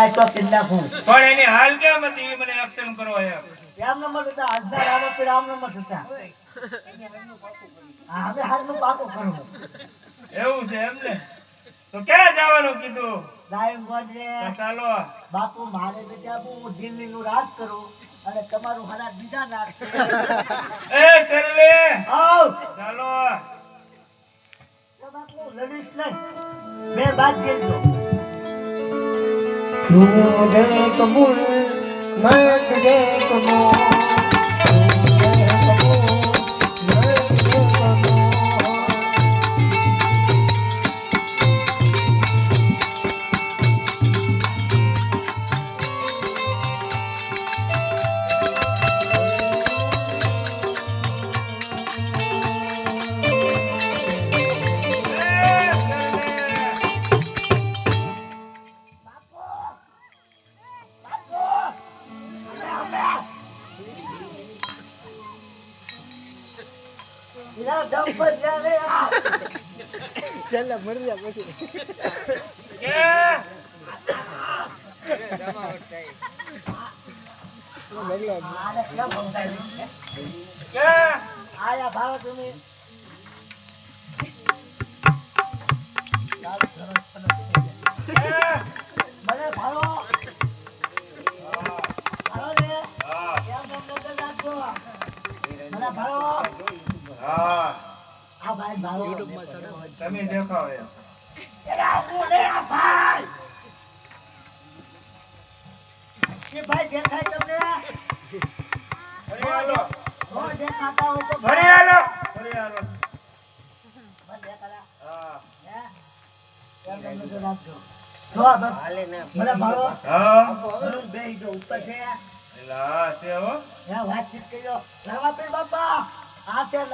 તો કિન્ના ફૂ પણ એની હાલ કેમ હતી એ મને એક્શન કરો એમ રામ નંબર હતા આજના રામ પર રામ નંબર હતા હા હવે હાલનું પાકો કરું એવું છે એમ ને તો ક્યાં જવાનું કીધું દાયમ ગોજરે તો ચાલો બાપુ મારે બેટા હું દિલ્હી નું રાજ કરું અને તમારું હાલા બીજા રાજ એ સરલે આવ ચાલો તો બાપુ લડીશ નહીં બે બાદ દેજો તું દે કબૂલ મેં તુજે કબૂલ લા દમ પર જાવે આ ચાલ મર જા પછી કે આને કેમ સમજાય કે આયા ભાવ તમે મને ભાવો ભાવો રે હા કેમ નંબર રાખો મને ભાવો હા આ ભાઈ ભાવો તમે દેખાવ એમ એરા હું લે આ ભાઈ કે ભાઈ દેખાય તમને ફરી હાલો હો દેખાતા હોય તો ફરી હાલો ફરી હાલો મને દેખાડા હા હે કેમ નંબર રાખજો જો આ હાલે ના મને ભાવો હા હું બેહી જો ઉપર છે એલા છે હો હે વાતચીત કર્યો રામા પીર બાપા આ છે